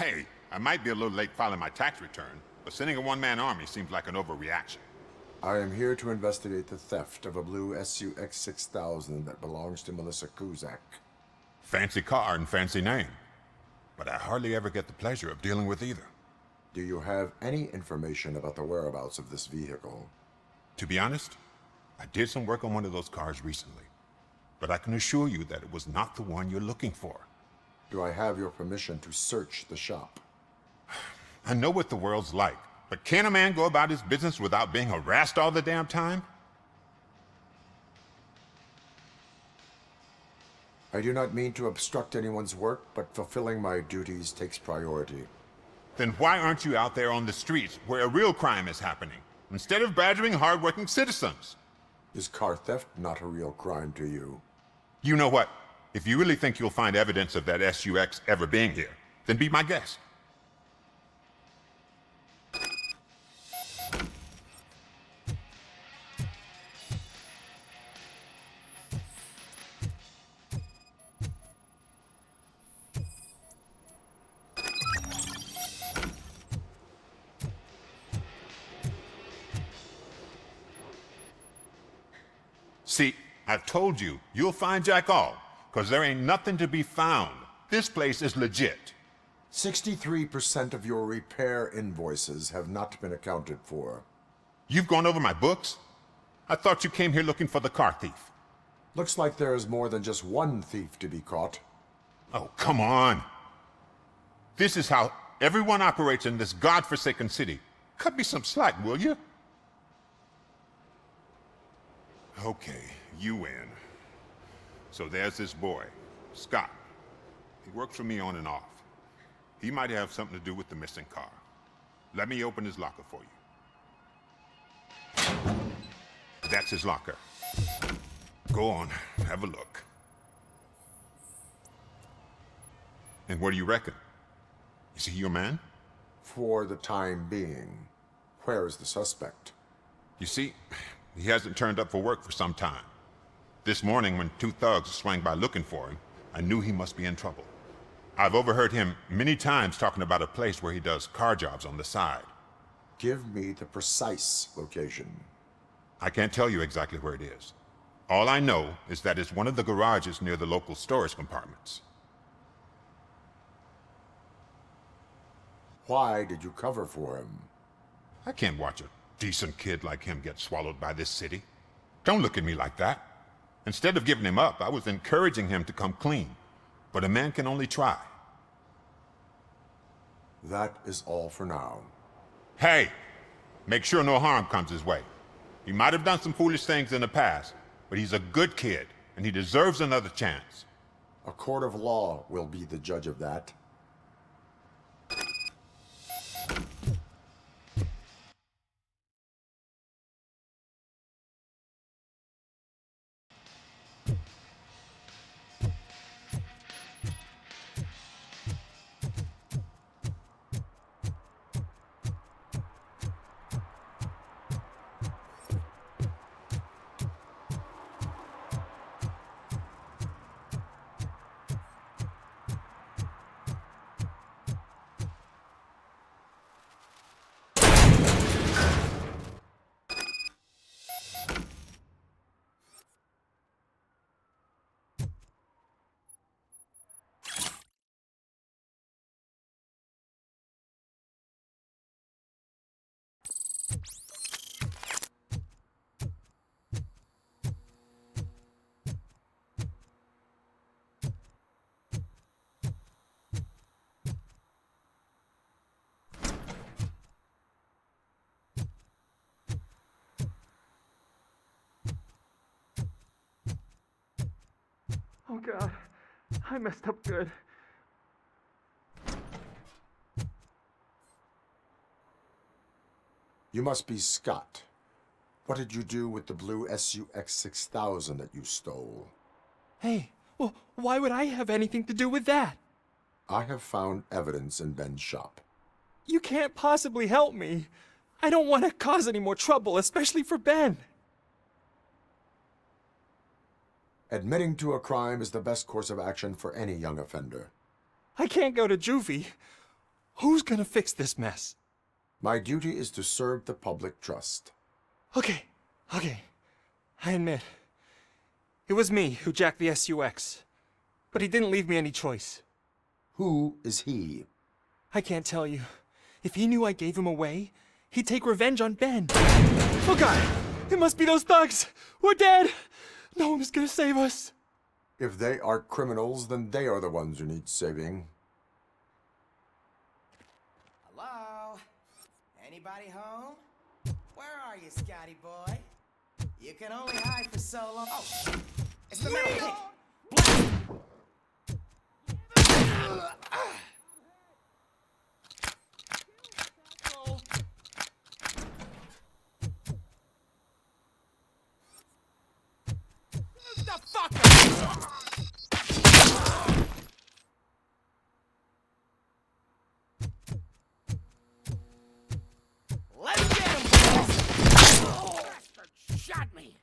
Hey, I might be a little late filing my tax return, but sending a one-man army seems like an overreaction. I am here to investigate the theft of a blue SUX 6000 that belongs to Melissa Kuzak. Fancy car and fancy name. But I hardly ever get the pleasure of dealing with either. Do you have any information about the whereabouts of this vehicle? To be honest, I did some work on one of those cars recently. But I can assure you that it was not the one you're looking for. Do I have your permission to search the shop? I know what the world's like, but can a man go about his business without being harassed all the damn time? I do not mean to obstruct anyone's work, but fulfilling my duties takes priority. Then why aren't you out there on the streets where a real crime is happening, instead of badgering hardworking citizens? Is car theft not a real crime to you? You know what? If you really think you'll find evidence of that SUX ever being here, then be my guest. See, I've told you, you'll find Jack all, because there ain't nothing to be found. This place is legit. 63% of your repair invoices have not been accounted for. You've gone over my books? I thought you came here looking for the car thief. Looks like there is more than just one thief to be caught. Oh, come on. This is how everyone operates in this godforsaken city. Cut me some slack, will you? Okay, you win. So there's this boy, Scott. He works for me on and off. He might have something to do with the missing car. Let me open his locker for you. That's his locker. Go on, have a look. And what do you reckon? Is he your man? For the time being. Where is the suspect? You see, he hasn't turned up for work for some time. This morning, when two thugs swang by looking for him, I knew he must be in trouble. I've overheard him many times talking about a place where he does car jobs on the side. Give me the precise location. I can't tell you exactly where it is. All I know is that it's one of the garages near the local storage compartments. Why did you cover for him? I can't watch a decent kid like him get swallowed by this city. Don't look at me like that. Instead of giving him up, I was encouraging him to come clean. But a man can only try. That is all for now. Hey! Make sure no harm comes his way. He might have done some foolish things in the past, but he's a good kid, and he deserves another chance. A court of law will be the judge of that. Oh God, I messed up good. You must be Scott. What did you do with the blue SUX 6000 that you stole? Hey, well, why would I have anything to do with that? I have found evidence in Ben's shop. You can't possibly help me. I don't want to cause any more trouble, especially for Ben. Admitting to a crime is the best course of action for any young offender. I can't go to juvie. Who's gonna fix this mess? My duty is to serve the public trust. Okay. I admit. It was me who jacked the SUX. But he didn't leave me any choice. Who is he? I can't tell you. If he knew I gave him away, he'd take revenge on Ben. Oh God! It must be those thugs! We're dead! No one is gonna save us. If they are criminals, then they are the ones who need saving. Hello? Anybody home? Where are you, Scotty boy? You can only hide for so long. Oh, it's the metal pig. The fucker! Let's get him, boys! Bastard shot me!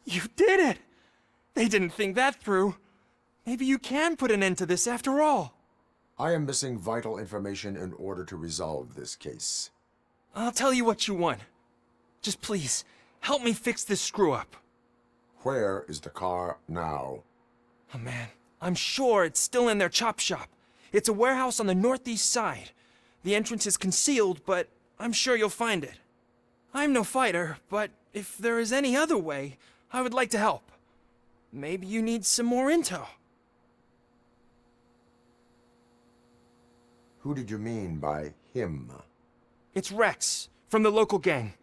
You did it! They didn't think that through. Maybe you can put an end to this after all. I am missing vital information in order to resolve this case. I'll tell you what you want. Just please, help me fix this screw-up. Where is the car now? Oh man, I'm sure it's still in their chop shop. It's a warehouse on the northeast side. The entrance is concealed, but I'm sure you'll find it. I'm no fighter, but if there is any other way, I would like to help. Maybe you need some more intel. Who did you mean by him? It's Rex, from the local gang.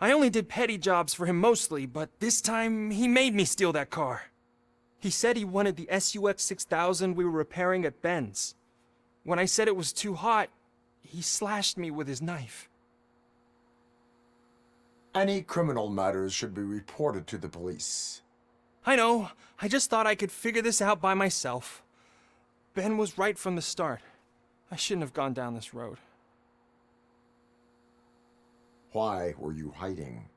I only did petty jobs for him mostly, but this time he made me steal that car. He said he wanted the SUX 6000 we were repairing at Ben's. When I said it was too hot, he slashed me with his knife. Any criminal matters should be reported to the police. I know, I just thought I could figure this out by myself. Ben was right from the start. I shouldn't have gone down this road. Why were you hiding?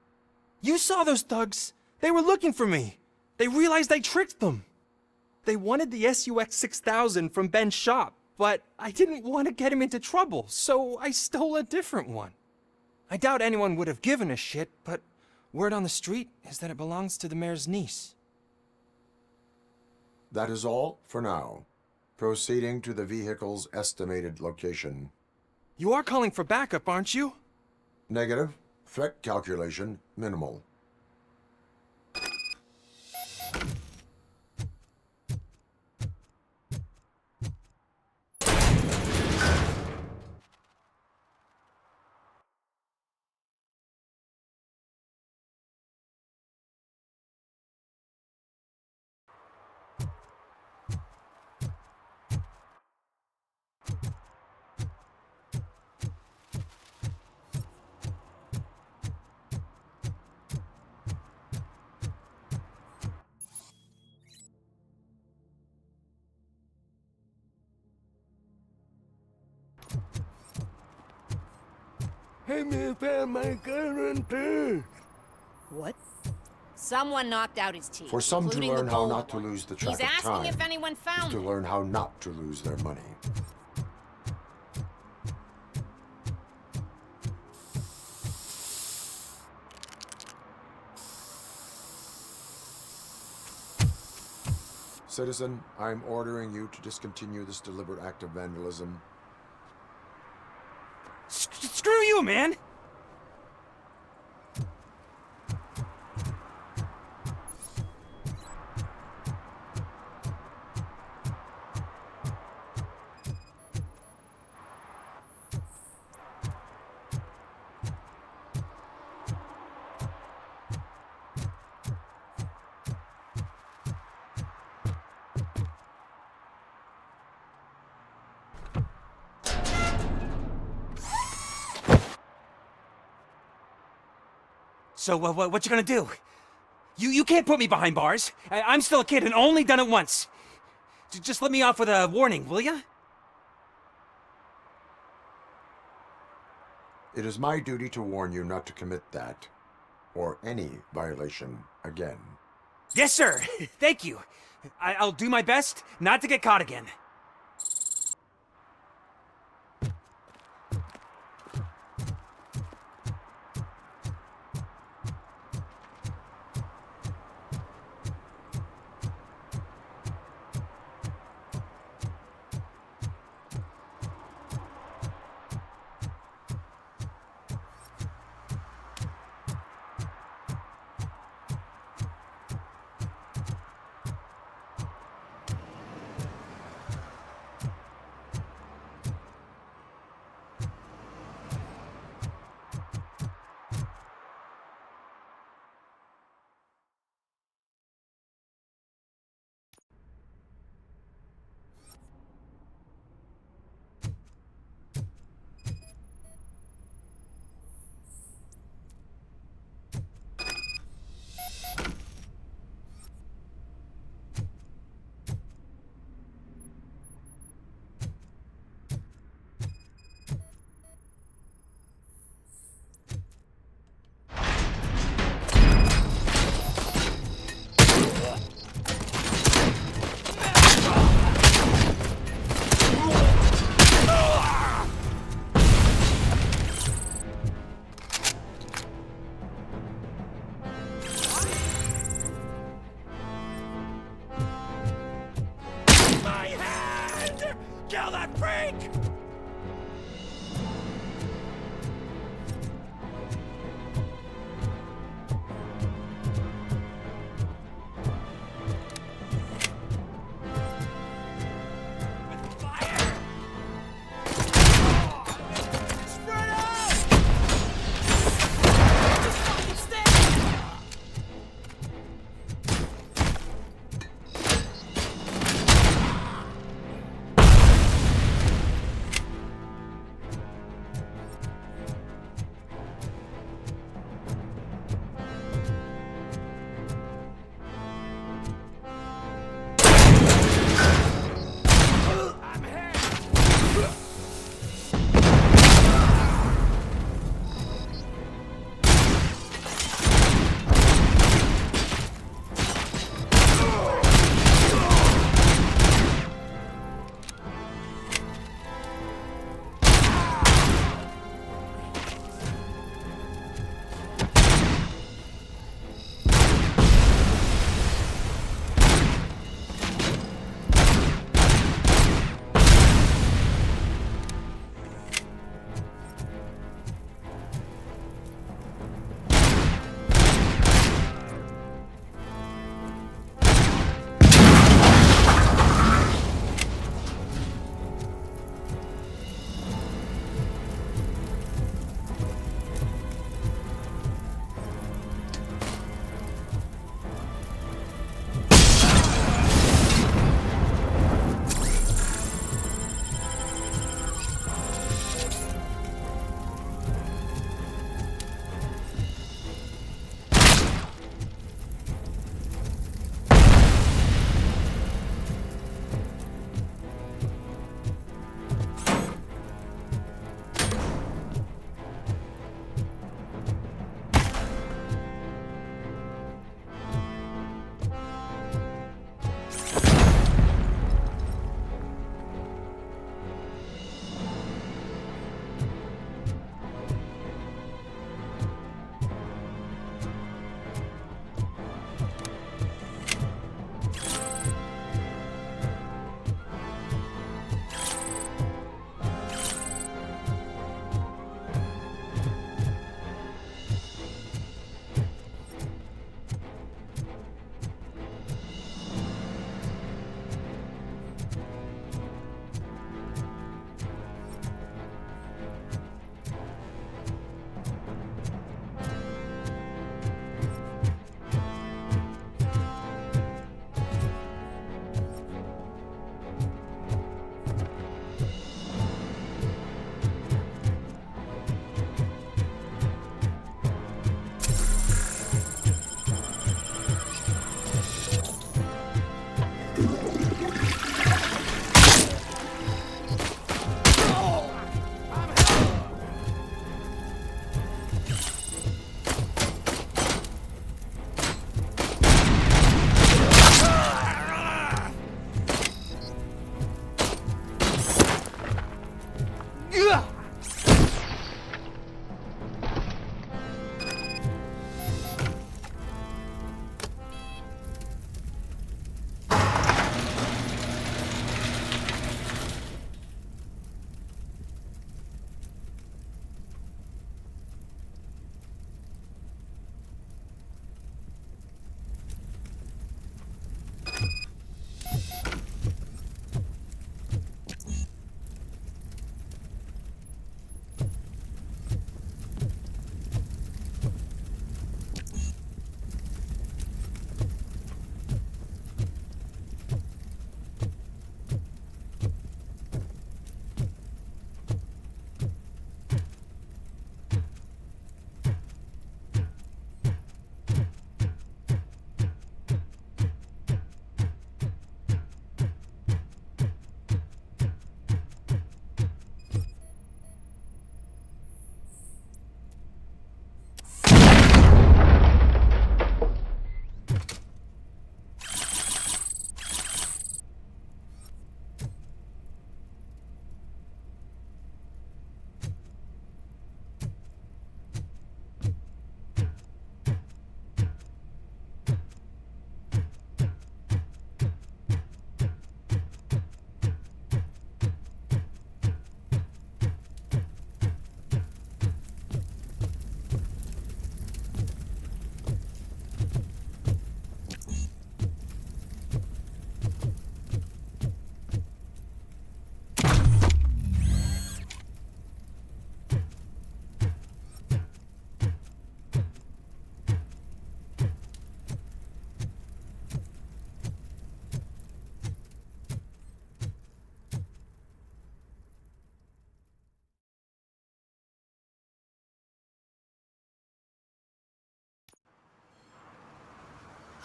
You saw those thugs! They were looking for me! They realized I tricked them! They wanted the SUX 6000 from Ben's shop, but I didn't want to get him into trouble, so I stole a different one. I doubt anyone would have given a shit, but word on the street is that it belongs to the mayor's niece. That is all for now. Proceeding to the vehicle's estimated location. You are calling for backup, aren't you? Negative. Threat calculation minimal. What? Someone knocked out his teeth. For some to including the learn how bold not to one. lose the track He's of asking time if anyone is found to it. learn how not to lose their money. Citizen, I'm ordering you to discontinue this deliberate act of vandalism. Screw you, man! So, what you gonna do? You can't put me behind bars. I'm still a kid and only done it once. Just let me off with a warning, will ya? It is my duty to warn you not to commit that, or any violation again. Yes, sir. Thank you. I'll do my best not to get caught again. Kill that freak!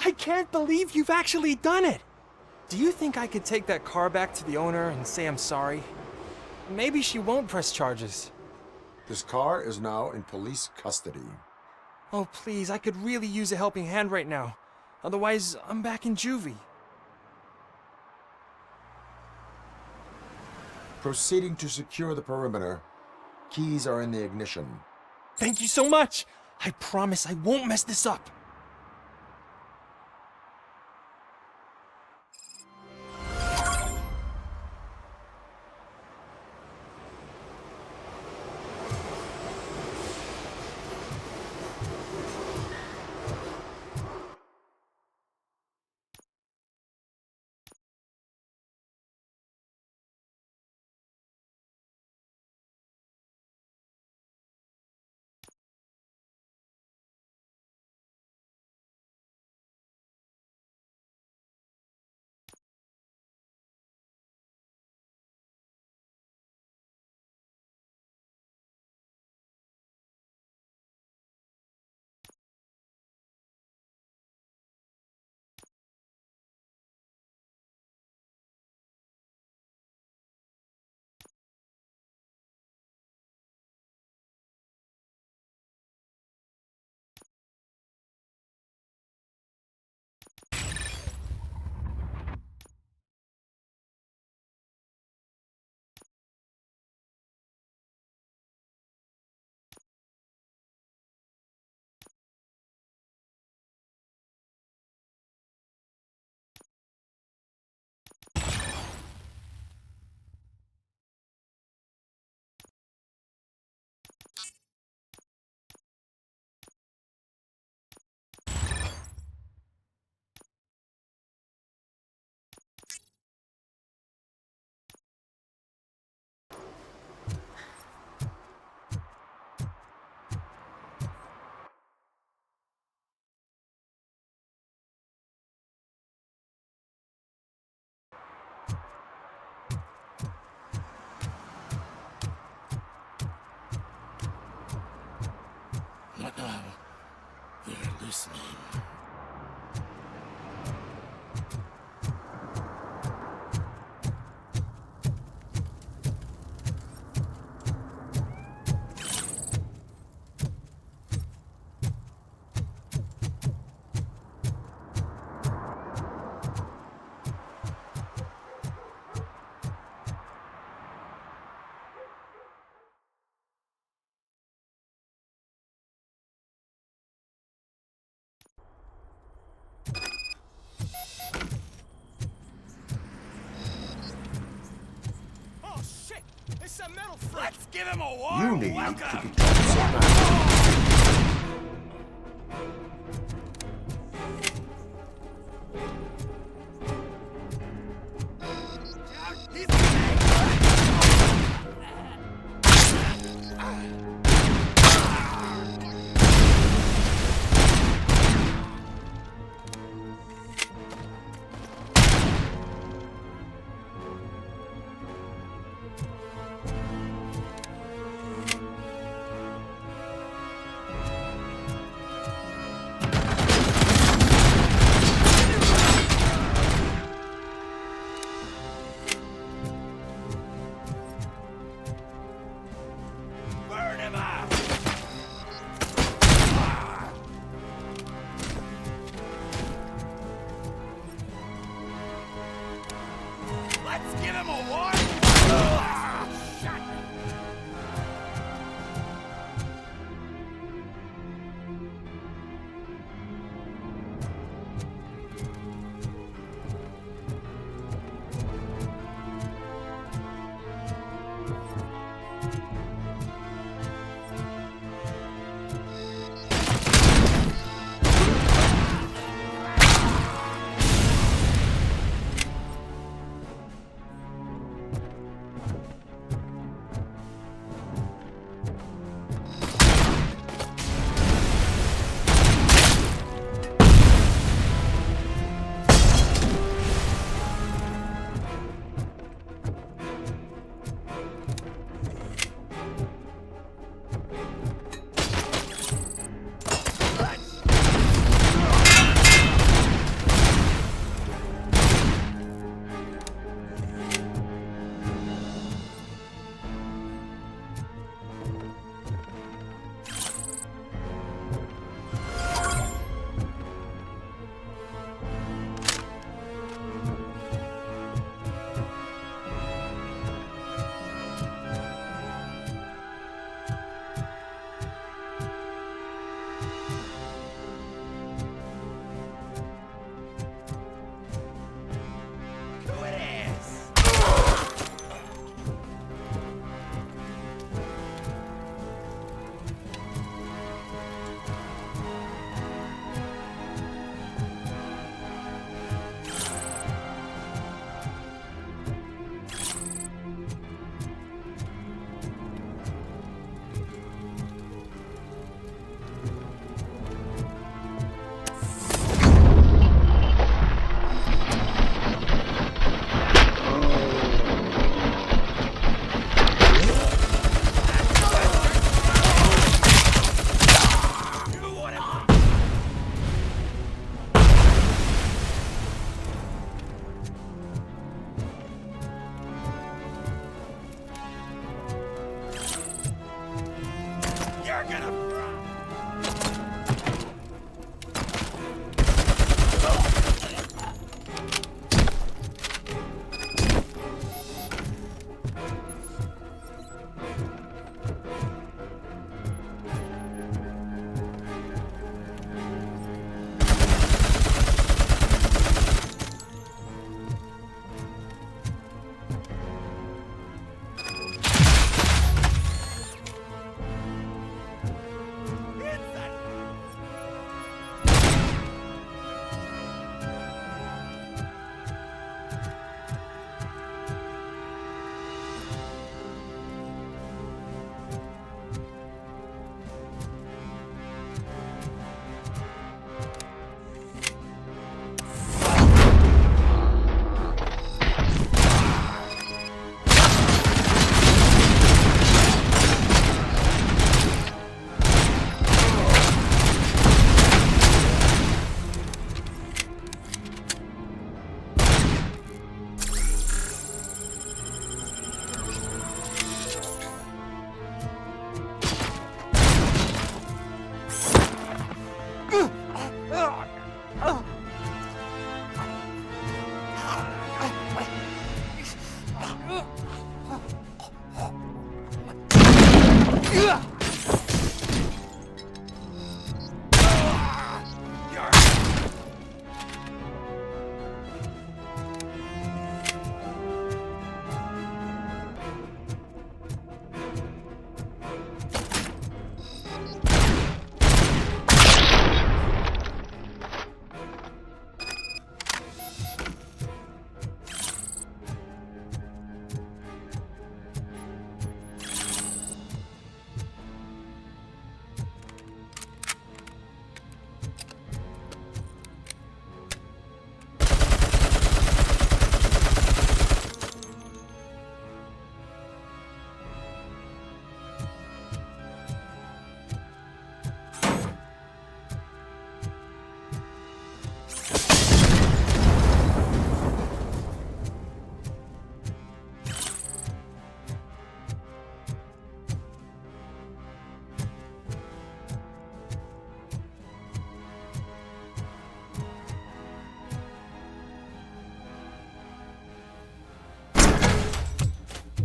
I can't believe you've actually done it! Do you think I could take that car back to the owner and say I'm sorry? Maybe she won't press charges. This car is now in police custody. Oh, please, I could really use a helping hand right now. Otherwise, I'm back in juvie. Proceeding to secure the perimeter. Keys are in the ignition. Thank you so much! I promise I won't mess this up. They're listening. Let's give him a warm You need to welcome. become some man. Burn him up. Let's give him a warm. Shut.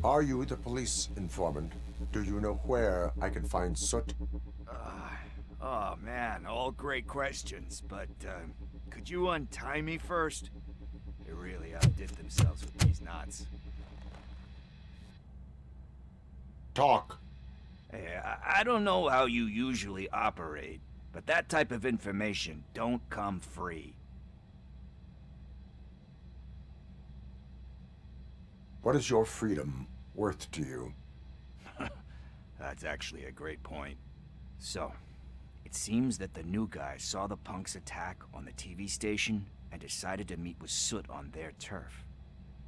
Are you the police informant? Do you know where I can find Soot? Oh man, all great questions, but could you untie me first? They really outdid themselves with these knots. Talk. Hey, I don't know how you usually operate, but that type of information don't come free. What is your freedom worth to you? That's actually a great point. So, it seems that the new guy saw the punks attack on the TV station and decided to meet with Soot on their turf.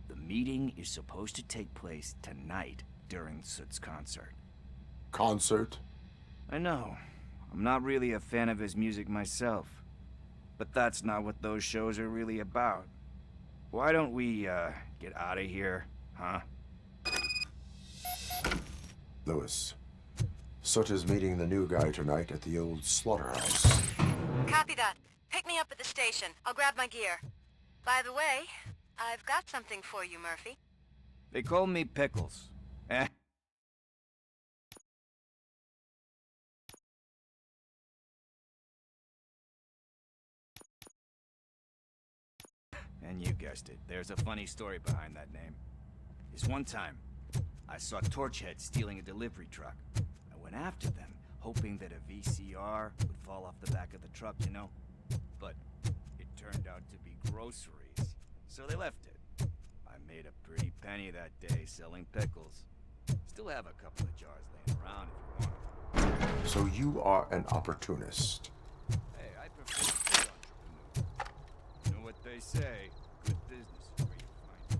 The meeting is supposed to take place tonight during Soot's concert. Concert? I know. I'm not really a fan of his music myself. But that's not what those shows are really about. Why don't we, get out of here, huh? Lewis. Soot is meeting the new guy tonight at the old slaughterhouse. Copy that. Pick me up at the station. I'll grab my gear. By the way, I've got something for you, Murphy. They call me Pickles. Eh? And you guessed it, there's a funny story behind that name. This one time, I saw Torchhead stealing a delivery truck. I went after them, hoping that a VCR would fall off the back of the truck, you know? But it turned out to be groceries, so they left it. I made a pretty penny that day selling pickles. Still have a couple of jars laying around if you want. So you are an opportunist. Hey, I prefer to be entrepreneur. You know what they say, good business is where you find it.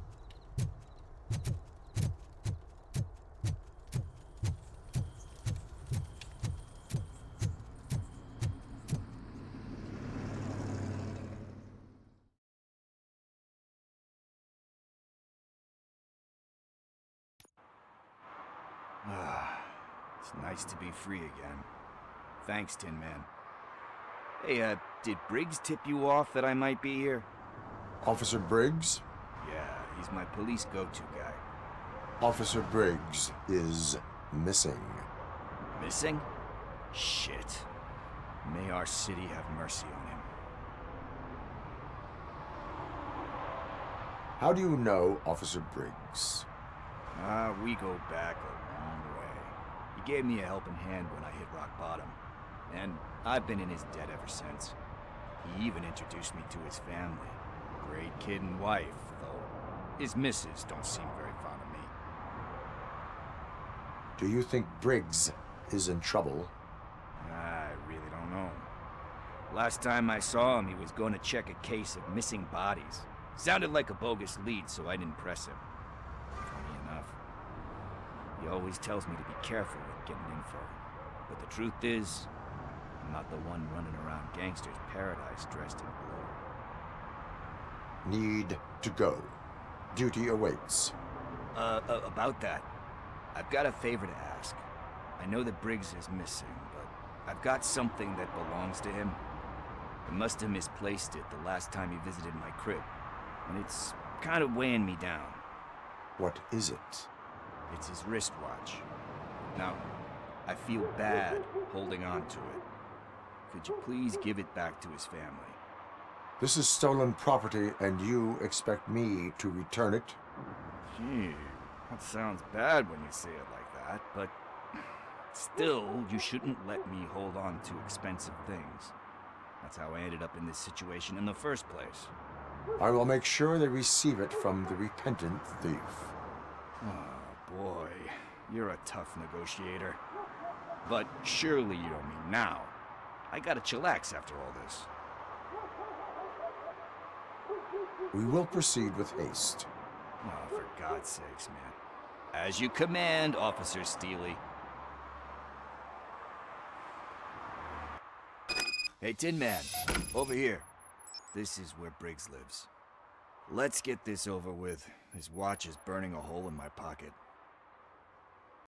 It's nice to be free again. Thanks, Tin Man. Hey, did Briggs tip you off that I might be here? Officer Briggs? Yeah, he's my police go-to guy. Officer Briggs is missing. Missing? Shit. May our city have mercy on him. How do you know Officer Briggs? We go back a long way. He gave me a helping hand when I hit rock bottom. And I've been in his debt ever since. He even introduced me to his family. Great kid and wife, though his missus don't seem very fond of me. Do you think Briggs is in trouble? I really don't know. Last time I saw him, he was going to check a case of missing bodies. Sounded like a bogus lead, so I didn't press him. Funny enough. He always tells me to be careful with getting info. But the truth is, I'm not the one running around gangster's paradise dressed in blue. Need to go. Duty awaits. About that, I've got a favor to ask. I know that Briggs is missing, but I've got something that belongs to him. I must have misplaced it the last time he visited my crib, and it's kind of weighing me down. What is it? It's his wristwatch. Now, I feel bad holding on to it. Could you please give it back to his family? This is stolen property, and you expect me to return it? Gee, that sounds bad when you say it like that, but still, you shouldn't let me hold on to expensive things. That's how I ended up in this situation in the first place. I will make sure they receive it from the repentant thief. Oh boy, you're a tough negotiator. But surely you don't mean now. I gotta chillax after all this. We will proceed with haste. Oh, for God's sakes, man. As you command, Officer Steely. Hey, Tin Man, over here. This is where Briggs lives. Let's get this over with. His watch is burning a hole in my pocket.